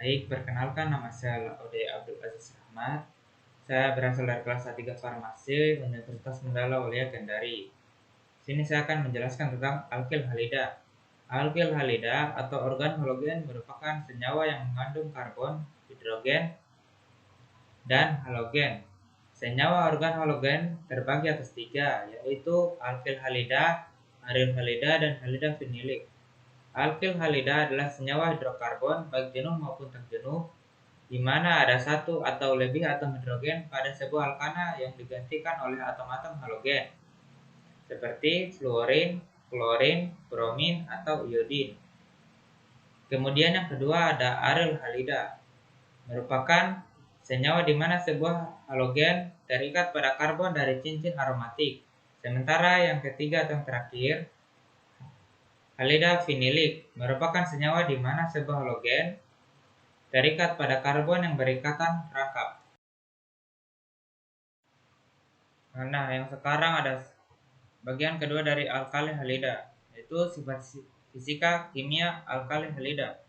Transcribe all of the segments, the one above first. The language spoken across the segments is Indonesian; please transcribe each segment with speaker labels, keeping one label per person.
Speaker 1: Baik, perkenalkan nama saya Laude Abdul Aziz Ahmad. Saya berasal dari kelas A3 Farmasi Universitas Mandala Walia Kendari. Sini saya akan menjelaskan tentang alkil halida. Alkil halida atau organ halogen merupakan senyawa yang mengandung karbon, hidrogen, dan halogen. Senyawa organ halogen terbagi atas tiga, yaitu alkil halida, aryl halida, dan halida finilik. Alkil halida adalah senyawa hidrokarbon baik jenuh maupun tak jenuh di mana ada satu atau lebih atom hidrogen pada sebuah alkana yang digantikan oleh atom-atom halogen, seperti fluorin, klorin, bromin, atau iodin. Kemudian yang kedua ada aryl halida, merupakan senyawa di mana sebuah halogen terikat pada karbon dari cincin aromatik. Sementara yang ketiga atau yang terakhir, halida finilik, merupakan senyawa di mana sebuah halogen terikat pada karbon yang berikatan rangkap. Nah, yang sekarang ada bagian kedua dari alkali halida, yaitu sifat fisika kimia alkali halida.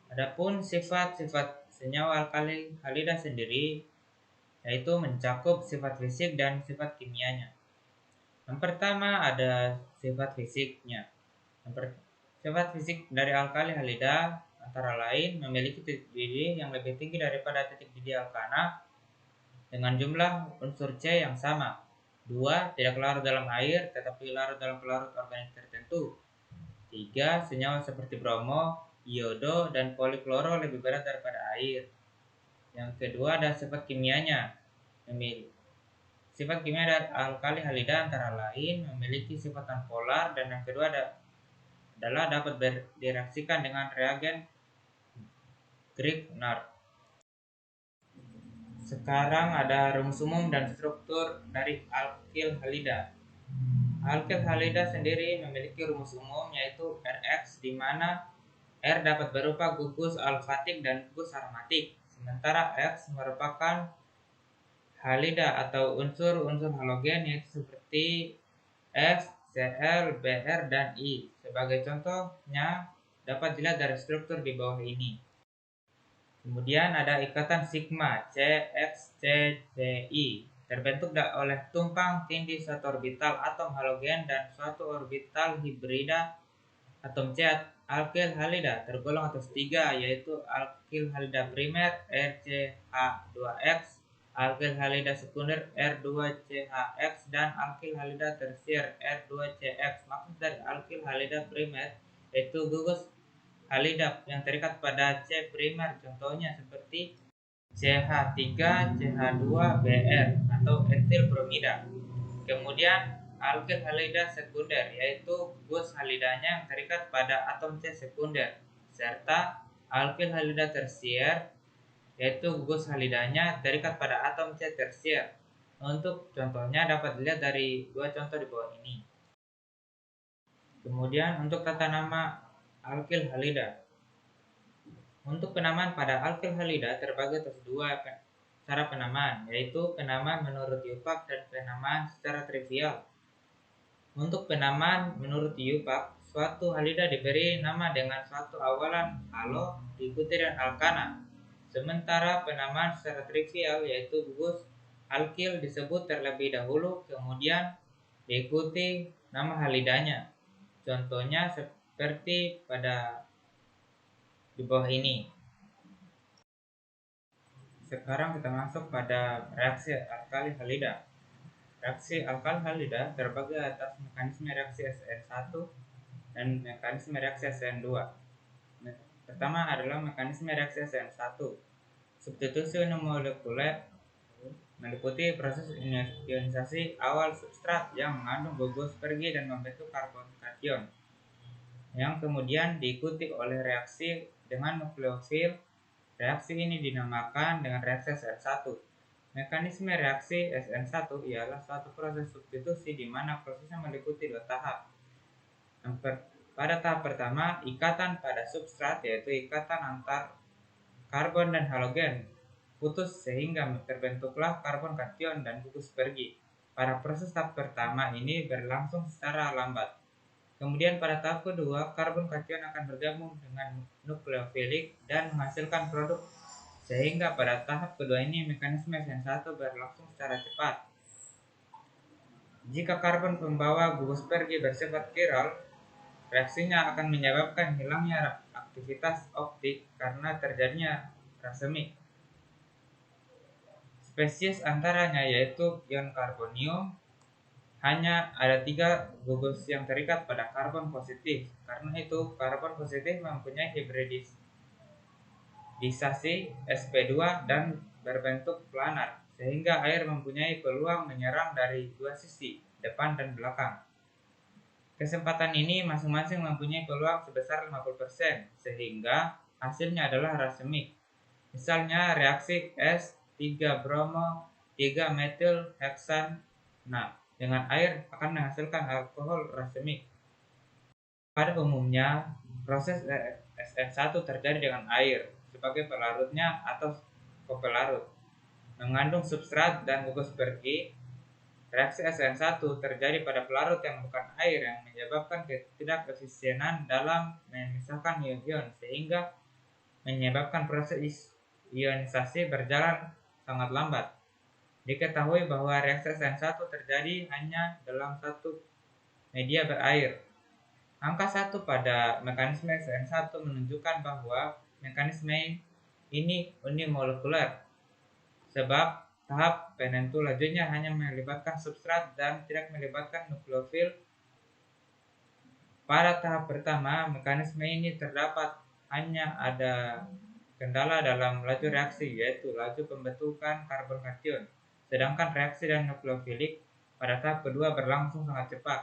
Speaker 1: Adapun sifat-sifat senyawa alkali halida sendiri yaitu mencakup sifat fisik dan sifat kimianya. Yang pertama ada sifat fisiknya. Sifat fisik dari alkali halida antara lain memiliki titik didih yang lebih tinggi daripada titik didih alkana dengan jumlah unsur C yang sama. 2. Tidak larut dalam air tetapi larut dalam pelarut organik tertentu. 3. Senyawa seperti bromo, iodo, dan polikloro lebih berat daripada air. Yang kedua ada sifat kimianya. Sifat kimia dari alkali halida antara lain memiliki sifat nonpolar, dan yang kedua adalah dapat direaksikan dengan reagen Grignard. Sekarang ada rumus umum dan struktur dari alkil halida. Alkil halida sendiri memiliki rumus umum yaitu Rx, di mana R dapat berupa gugus alfatik dan gugus aromatik, sementara X merupakan halida atau unsur-unsur halogen yaitu seperti X, Cl, Br, dan I. Sebagai contohnya dapat dilihat dari struktur di bawah ini. Kemudian ada ikatan sigma CXCCI terbentuk oleh tumpang tindih satu orbital atom halogen dan suatu orbital hibrida atom C alkil halida tergolong atas 3, yaitu alkil halida primer RCH2X, alkil halida sekunder R2CHX, dan alkil halida tersier R2CX. Maksud dari alkil halida primer yaitu gugus halida yang terikat pada C primer, contohnya seperti CH3, CH2Br atau etil bromida. Kemudian alkil halida sekunder yaitu gugus halidanya yang terikat pada atom C sekunder, serta alkil halida tersier yaitu gugus halidanya terikat pada atom C tersier. Untuk contohnya dapat dilihat dari dua contoh di bawah ini. Kemudian untuk tata nama alkil halida. Untuk penamaan pada alkil halida terbagi atas dua cara penamaan, yaitu penamaan menurut Yupak dan penamaan secara trivial. Untuk penamaan menurut Yupak, suatu halida diberi nama dengan suatu awalan halo diikuti dengan alkana. Sementara penamaan secara trivial yaitu gugus alkil disebut terlebih dahulu kemudian diikuti nama halidanya. Contohnya seperti pada di bawah ini. Sekarang kita masuk pada reaksi alkali halida. Reaksi alkali halida terbagi atas mekanisme reaksi SN1 dan mekanisme reaksi SN2. Pertama adalah mekanisme reaksi SN1. Substitusi molekuler meliputi proses ionisasi awal substrat yang mengandung gugus pergi dan membentuk karbon kation, yang kemudian diikuti oleh reaksi dengan nukleofil. Reaksi ini dinamakan dengan reaksi SN1. Mekanisme reaksi SN1 ialah suatu proses substitusi di mana prosesnya meliputi dua tahap. Pada tahap pertama, ikatan pada substrat yaitu ikatan antar karbon dan halogen putus sehingga terbentuklah karbon kation dan gugus pergi. Pada proses tahap pertama ini berlangsung secara lambat. Kemudian pada tahap kedua, karbon kation akan bergabung dengan nukleofilik dan menghasilkan produk, sehingga pada tahap kedua ini mekanisme SN1 berlangsung secara cepat. Jika karbon pembawa gugus pergi bersifat chiral, reaksinya akan menyebabkan hilangnya aktivitas optik karena terjadinya racemic. Spesies antaranya yaitu ion karbonium. Hanya ada 3 gugus yang terikat pada karbon positif. Karena itu, karbon positif mempunyai hibridisasi sp2 dan berbentuk planar, sehingga air mempunyai peluang menyerang dari dua sisi, depan dan belakang. Kesempatan ini masing-masing mempunyai peluang sebesar 50%, sehingga hasilnya adalah racemic. Misalnya reaksi S3-bromo 3-metil heksan dengan air akan menghasilkan alkohol racemic. Pada umumnya, proses SN1 terjadi dengan air sebagai pelarutnya atau kopelarut, mengandung substrat dan gugus pergi. Reaksi SN1 terjadi pada pelarut yang bukan air yang menyebabkan ketidakefisienan dalam memisahkan ion-ion, sehingga menyebabkan proses ionisasi berjalan sangat lambat. Diketahui bahwa reaksi SN1 terjadi hanya dalam satu media berair. Angka 1 pada mekanisme SN1 menunjukkan bahwa mekanisme ini unimolekuler, sebab tahap penentu lajunya hanya melibatkan substrat dan tidak melibatkan nukleofil. Pada tahap pertama, mekanisme ini terdapat hanya ada kendala dalam laju reaksi, yaitu laju pembentukan karbon kation, sedangkan reaksi dan nukleofilik pada tahap kedua berlangsung sangat cepat.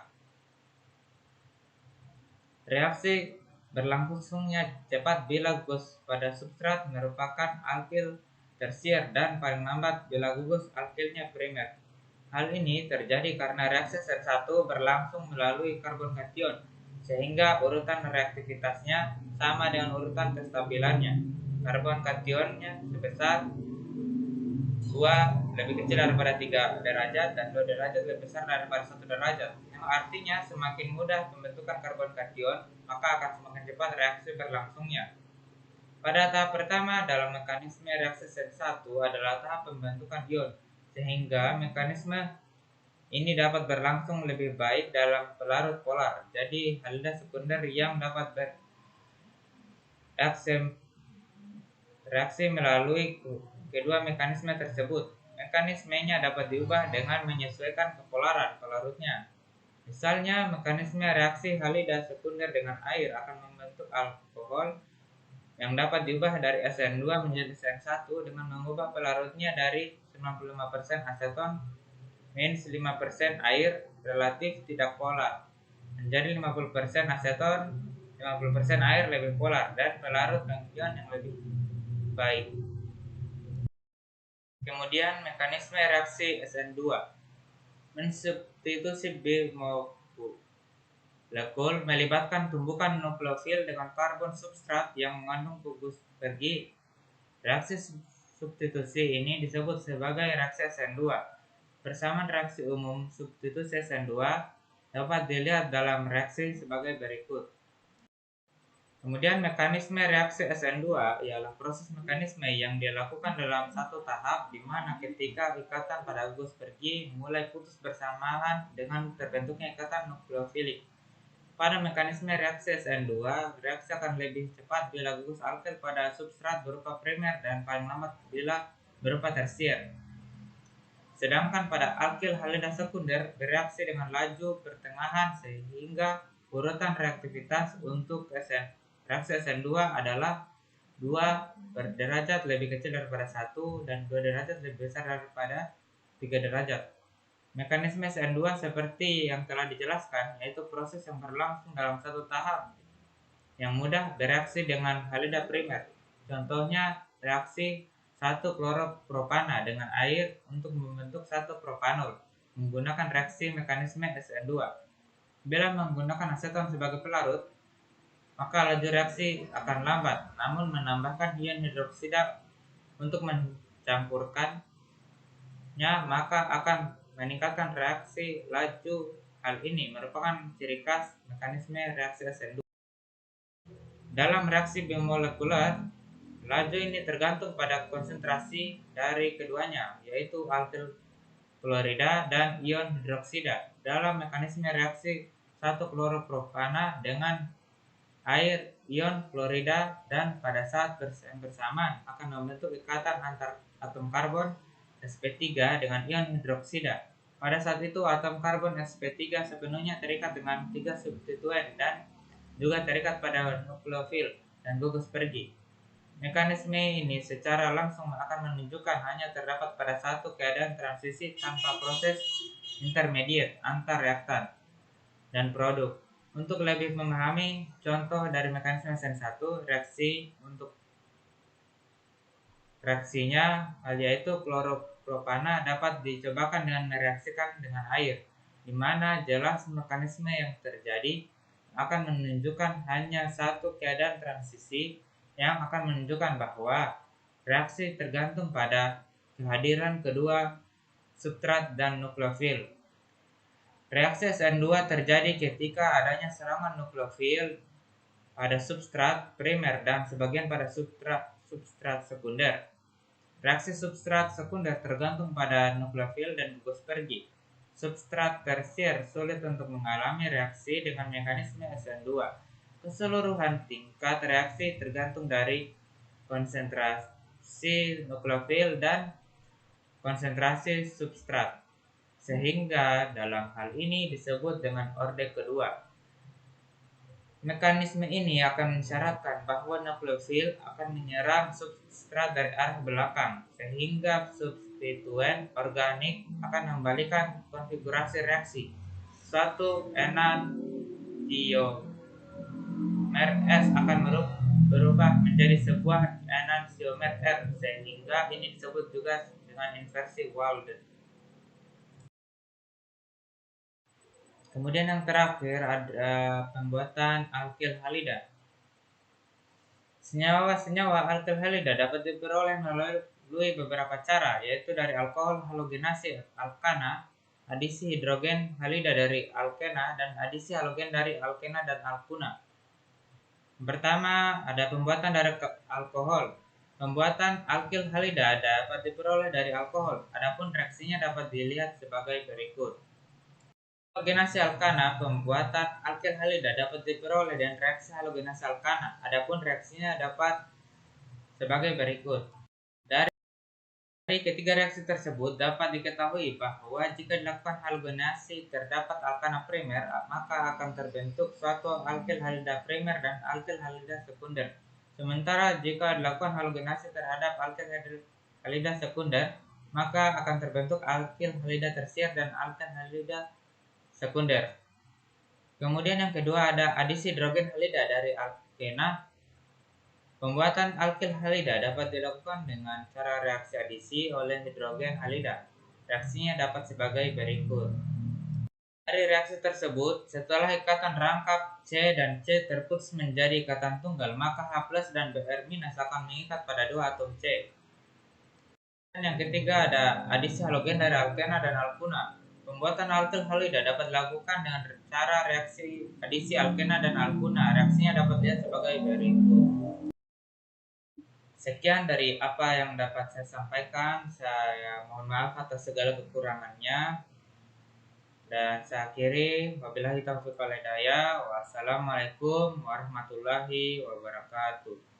Speaker 1: Reaksi berlangsungnya cepat bila gugus pada substrat merupakan alkil tersier dan paling lambat bila gugus alkilnya primer. Hal ini terjadi karena reaksi SN1 berlangsung melalui karbon kation, sehingga urutan reaktivitasnya sama dengan urutan kestabilannya. Karbon kationnya sebesar 2 lebih kecil daripada 3 derajat dan 2 derajat lebih besar daripada 1 derajat, yang artinya semakin mudah pembentukan karbon kation, maka akan semakin cepat reaksi berlangsungnya. Pada tahap pertama dalam mekanisme reaksi SN1 adalah tahap pembentukan ion, sehingga mekanisme ini dapat berlangsung lebih baik dalam pelarut polar. Jadi halida sekunder yang dapat bereaksi melalui kedua mekanisme tersebut. Mekanismenya dapat diubah dengan menyesuaikan kepolaran pelarutnya. Misalnya, mekanisme reaksi halida sekunder dengan air akan membentuk alkohol yang dapat diubah dari SN2 menjadi SN1 dengan mengubah pelarutnya dari 95% aseton minus 5% air relatif tidak polar menjadi 50% aseton 50% air lebih polar dan pelarut dengan ion yang lebih baik. Kemudian mekanisme reaksi SN2 mensubstitusi molekul melibatkan tumbukan nukleofil dengan karbon substrat yang mengandung gugus pergi. Reaksi substitusi ini disebut sebagai reaksi SN2. Persamaan reaksi umum substitusi SN2 dapat dilihat dalam reaksi sebagai berikut. Kemudian mekanisme reaksi SN2 ialah proses mekanisme yang dilakukan dalam satu tahap di mana ketika ikatan pada gugus pergi mulai putus bersamaan dengan terbentuknya ikatan nukleofilik. Pada mekanisme reaksi SN2, reaksi akan lebih cepat bila gugus alkil pada substrat berupa primer dan paling lambat bila berupa tersier. Sedangkan pada alkil halida sekunder bereaksi dengan laju pertengahan sehingga urutan reaktivitas untuk reaksi SN2 adalah 2 derajat lebih kecil daripada 1 dan 2 derajat lebih besar daripada 3 derajat. Mekanisme SN2 seperti yang telah dijelaskan, yaitu proses yang berlangsung dalam satu tahap yang mudah bereaksi dengan halida primer. Contohnya reaksi 1 kloropropana dengan air untuk membentuk 1 propanol menggunakan reaksi mekanisme SN2. Bila menggunakan aseton sebagai pelarut, maka laju reaksi akan lambat, namun menambahkan ion hidroksida untuk mencampurkannya maka akan meningkatkan reaksi laju hal ini merupakan ciri khas mekanisme reaksi SN2. Dalam reaksi biomolekuler, laju ini tergantung pada konsentrasi dari keduanya, yaitu alkyl klorida dan ion hidroksida. Dalam mekanisme reaksi 1-klorpropana dengan air ion klorida dan pada saat bersamaan akan membentuk ikatan antar atom karbon sp3 dengan ion hidroksida. Pada saat itu atom karbon sp3 sepenuhnya terikat dengan 3 substituen dan juga terikat pada nukleofil dan gugus pergi. Mekanisme ini secara langsung akan menunjukkan hanya terdapat pada satu keadaan transisi tanpa proses intermediate antar reaktan dan produk. Untuk lebih memahami contoh dari mekanisme SN1, reaksinya yaitu kloropropana dapat dicobakan dengan mereaksikan dengan air, di mana jelas mekanisme yang terjadi akan menunjukkan hanya satu keadaan transisi yang akan menunjukkan bahwa reaksi tergantung pada kehadiran kedua substrat dan nukleofil. Reaksi SN2 terjadi ketika adanya serangan nukleofil pada substrat primer dan sebagian pada substrat sekunder. Reaksi substrat sekunder tergantung pada nukleofil dan gugus pergi. Substrat tersier sulit untuk mengalami reaksi dengan mekanisme SN2. Keseluruhan tingkat reaksi tergantung dari konsentrasi nukleofil dan konsentrasi substrat, sehingga dalam hal ini disebut dengan orde kedua. Mekanisme ini akan mensyaratkan bahwa nukleofil akan menyerang substrat dari arah belakang, sehingga substituen organik akan membalikan konfigurasi reaksi. Suatu enantiomer S akan berubah menjadi sebuah enantiomer R, sehingga ini disebut juga dengan inversi Walden. Kemudian yang terakhir ada pembuatan alkyl halida. Senyawa alkyl halida dapat diperoleh melalui beberapa cara, yaitu dari alkohol halogenase alkana, adisi hidrogen halida dari alkena, dan adisi halogen dari alkena dan alkuna. Pertama, ada pembuatan dari alkohol. Pembuatan alkyl halida dapat diperoleh dari alkohol, adapun reaksinya dapat dilihat sebagai berikut. Halogenase alkana, pembuatan alkyl halida dapat diperoleh dengan reaksi halogenase alkana, adapun reaksinya dapat sebagai berikut. Dari ketiga reaksi tersebut dapat diketahui bahwa jika dilakukan halogenase terdapat alkana primer, maka akan terbentuk suatu alkyl halida primer dan alkyl halida sekunder. Sementara jika dilakukan halogenase terhadap alkyl halida sekunder, maka akan terbentuk alkyl halida tersier dan alkyl halida sekunder. Kemudian yang kedua ada adisi hidrogen halida dari alkena. Pembuatan alkyl halida dapat dilakukan dengan cara reaksi adisi oleh hidrogen halida. Reaksinya dapat sebagai berikut. Dari reaksi tersebut, setelah ikatan rangkap C dan C terputus menjadi ikatan tunggal, maka H+ dan Br- akan mengikat pada dua atom C. Dan yang ketiga ada adisi halogen dari alkena dan alkuna. Pembuatan alkyl halida dapat dilakukan dengan cara reaksi adisi alkena dan alkuna. Reaksinya dapat dilihat sebagai berikut. Sekian dari apa yang dapat saya sampaikan. Saya mohon maaf atas segala kekurangannya. Dan saya akhiri, wabillahi taufiq wal hidayah. Wassalamualaikum warahmatullahi wabarakatuh.